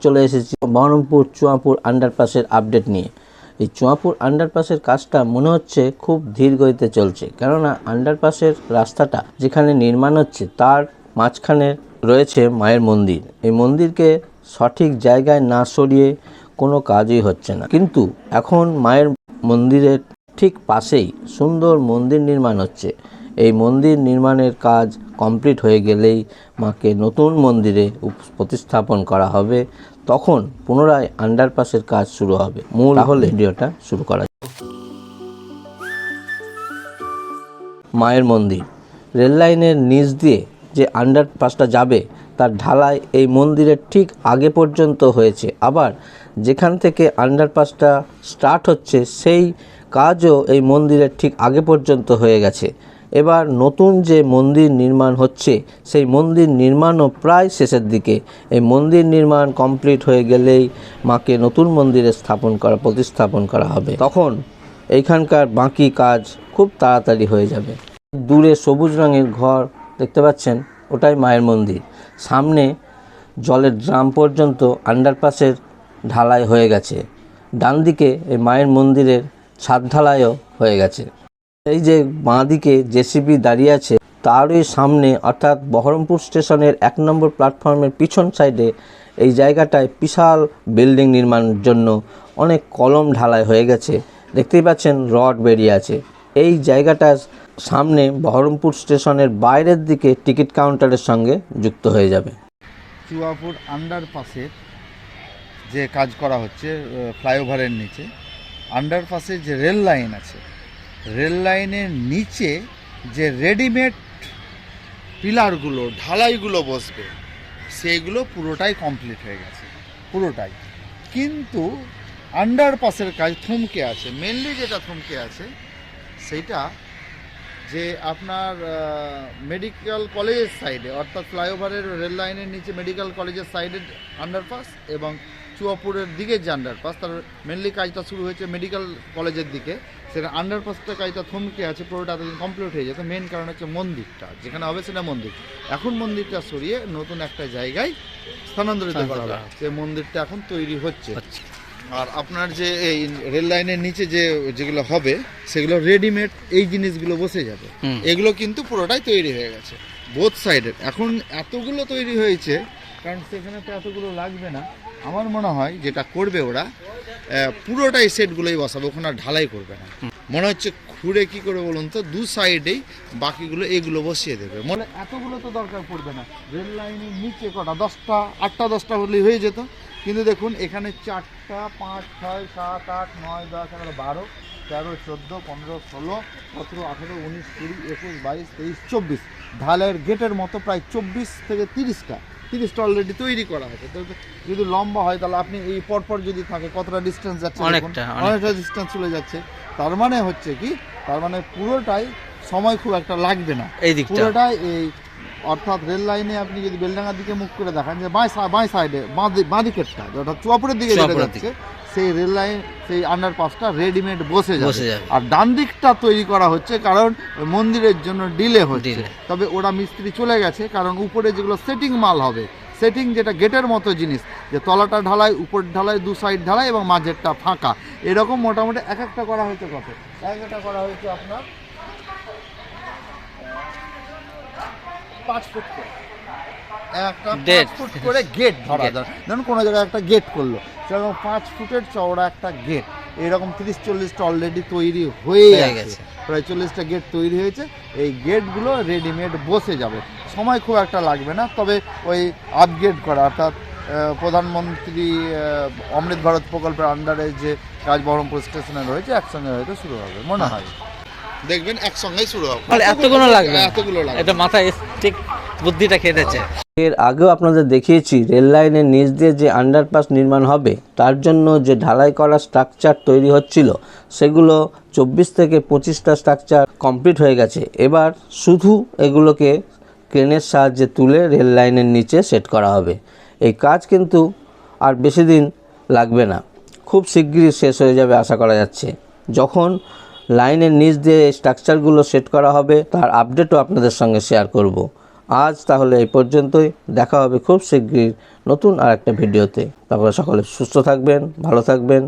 চলে এসেছি বহরমপুর চুয়াপুর আন্ডারপাসের আপডেট নিয়ে। এই চুয়াপুর আন্ডারপাসের কাজটা মনে হচ্ছে খুব ধীর গতিতে চলছে, কেননা আন্ডারপাসের রাস্তাটা যেখানে নির্মাণ হচ্ছে তার মাঝখানে রয়েছে মায়ের মন্দির। এই মন্দিরকে সঠিক জায়গায় না সরিয়ে কোনো কাজই হচ্ছে না, কিন্তু এখন মায়ের মন্দিরের ঠিক পাশেই সুন্দর মন্দির নির্মাণ হচ্ছে। এই মন্দির নির্মাণের কাজ কমপ্লিট হয়ে গেলেই মাকে নতুন মন্দিরে প্রতিস্থাপন করা হবে, তখন পুনরায় আন্ডারপাসের কাজ শুরু হবে। মূল তাহলে ভিডিওটা শুরু করা যাক। মায়ের মন্দির রেল লাইনের নিচ দিয়ে যে আন্ডারপাসটা যাবে তার ঢালাই এই মন্দিরের ঠিক আগে পর্যন্ত হয়েছে, আবার যেখান থেকে আন্ডারপাসটা স্টার্ট হচ্ছে সেই কাজও এই মন্দিরের ঠিক আগে পর্যন্ত হয়ে গেছে। এবার নতুন যে মন্দির নির্মাণ হচ্ছে সেই মন্দির নির্মাণও প্রায় শেষের দিকে। এই মন্দির নির্মাণ কমপ্লিট হয়ে গেলেই মাকে নতুন মন্দিরে প্রতিস্থাপন করা হবে, তখন এইখানকার বাকি কাজ খুব তাড়াতাড়ি হয়ে যাবে। দূরে সবুজ রঙের ঘর দেখতে পাচ্ছেন, ওটাই মায়ের মন্দির। সামনে জলের ড্রাম পর্যন্ত আন্ডারপাসের ঢালাই হয়ে গেছে। ডান দিকে এই মায়ের মন্দিরের ছাদ ঢালাইও হয়ে গেছে। এই যে বাঁ দিকে জেসিবি দাঁড়িয়ে আছে তারই সামনে, অর্থাৎ বহরমপুর স্টেশনের 1 নম্বর প্ল্যাটফর্মের পিছন সাইডে এই জায়গাটায় বিশাল বিল্ডিং নির্মাণের জন্য অনেক কলম ঢালাই হয়ে গেছে। দেখতেই পাচ্ছেন রড বেরিয়ে আছে। এই জায়গাটার সামনে বহরমপুর স্টেশনের বাইরের দিকে টিকিট কাউন্টারের সঙ্গে যুক্ত হয়ে যাবে। চুয়াপুর আন্ডারপাসের যে কাজ করা হচ্ছে ফ্লাইওভারের নিচে, আন্ডারপাসের যে রেল লাইন আছে, রেল লাইনের নিচে যে রেডিমেড পিলারগুলো ঢালাইগুলো বসবে সেইগুলো পুরোটাই কমপ্লিট হয়ে গেছে, পুরোটাই। কিন্তু আন্ডারপাসের কাজ থমকে আছে। মেনলি যেটা থমকে আছে সেইটা যে আপনার মেডিকেল কলেজের সাইডে, অর্থাৎ ফ্লাইওভারের রেল লাইনের নিচে মেডিকেল কলেজের সাইডে আন্ডারপাস এবং চুয়াপুরের দিকে যে আন্ডারপাস, তার মেনলি কাজটা শুরু হয়েছে মেডিকেল কলেজের দিকে। সেটা আন্ডারপাসটা কাজটা থমকে আছে, পুরোটা এতদিন কমপ্লিট হয়ে যেত। মেন কারণ হচ্ছে মন্দিরটা যেখানে হবে সেটা মন্দির। এখন মন্দিরটা সরিয়ে নতুন একটা জায়গায় স্থানান্তরিত করা হবে। সে মন্দিরটা এখন তৈরি হচ্ছে। আর আপনার যে এই রেল লাইনের নিচে যেগুলো হবে সেগুলো রেডিমেড এই জিনিসগুলো বসে যাবে। এগুলো কিন্তু পুরোটাই তৈরি হয়ে গেছে বোথ সাইডের। এখন এতগুলো তৈরি হয়েছে কারণ সেখানে তো এতগুলো লাগবে না। আমার মনে হয় যেটা করবে ওরা পুরোটাই সেটগুলোই বসাবে, ওখানে আর ঢালাই করবে না। মনে হচ্ছে খুঁড়ে কি করে বলুন তো, দু সাইডেই বাকিগুলো এগুলো বসিয়ে দেবে। মনে এতগুলো তো দরকার পড়বে না। রেল লাইনের নিচে কটা 10টা 8টা 10টা হলেই হয়ে যেত। কিন্তু দেখুন এখানে 4টা 5 6 7 8 9 10 11 12 13 14 15 16 17 18 19 20 21 22 23 24 ঢালাইয়ের গেটের মতো প্রায় 24 থেকে 30টা অলরেডি তৈরি করা হয়েছে। তো যদি লম্বা হয় তাহলে আপনি এই পরপর যদি থাকে কতটা ডিস্টেন্স যাচ্ছে, অনেকটা ডিস্টেন্স চলে যাচ্ছে। তার মানে হচ্ছে কি, তার মানে পুরোটাই সময় খুব একটা লাগবে না। পুরোটাই এই অর্থাৎ রেল লাইনে আপনি যদি বেলডাঙ্গার দিকে মুখ করে দেখান যে বাঁ সাইডে বাঁ দিকেরটা যেটা চুয়াপুরের দিকে যেতে যাচ্ছে, সেই রেল লাইন সেই আন্ডারপাসটা রেডিমেড বসে যাবে। আর ডান দিকটা তৈরি করা হচ্ছে কারণ মন্দিরের জন্য ডিলে হচ্ছে। তবে ওরা মিস্ত্রি চলে গেছে, কারণ উপরে যেগুলো সেটিং মাল হবে, সেটিং যেটা গেটের মতো জিনিস, যে তলাটা ঢালাই, উপর ঢালাই, দু সাইড ঢালাই এবং মাঝেরটা ফাঁকা, এরকম মোটামুটি এক একটা করা হয়েছে। কত এক একটা করা হয়েছে আপনার 5 ফুট করে, একটা 5 ফুট করে গেট ধরা যায়। ধরুন কোনো জায়গায় একটা গেট করলো, সেরকম 5 ফুটের চওড়া একটা গেট। এরকম 30-40টা অলরেডি তৈরি হয়ে গেছে, প্রায় 40টা গেট তৈরি হয়েছে। এই গেটগুলো রেডিমেড বসে যাবে, সময় খুব একটা লাগবে না। তবে ওই আপগ্রেড করা, অর্থাৎ প্রধানমন্ত্রী অমৃত ভারত প্রকল্পের আন্ডারে যে কাজ বহরমপুর স্টেশনে রয়েছে একসঙ্গে হয়তো শুরু হবে মনে হয়। দেখবেন একসঙ্গেই শুরু হবে, এতগুলো লাগবে, এটা মাথায় ঠিক বুদ্ধিটা খেটেছে। এর আগেও আপনাদের দেখিয়েছি রেল লাইনের নিচ দিয়ে যে আন্ডারপাস নির্মাণ হবে তার জন্য যে ঢালাই করা স্ট্রাকচার তৈরি হচ্ছিল সেগুলো 24 থেকে 25টা স্ট্রাকচার কমপ্লিট হয়ে গেছে। এবার শুধু এগুলোকে ক্রেনের সাহায্যে তুলে রেল লাইনের নিচে সেট করা হবে। এই কাজ কিন্তু আর বেশি দিন লাগবে না, খুব শিগগিরই শেষ হয়ে যাবে আশা করা যাচ্ছে। যখন লাইনের নিচ দিয়ে স্ট্রাকচারগুলো সেট করা হবে তার আপডেটও আপনাদের সঙ্গে শেয়ার করব। আজ তাহলে এই পর্যন্তই, দেখা হবে খুব শীঘ্রই নতুন আর একটা ভিডিওতে। তারপরে সকলে সুস্থ থাকবেন, ভালো থাকবেন।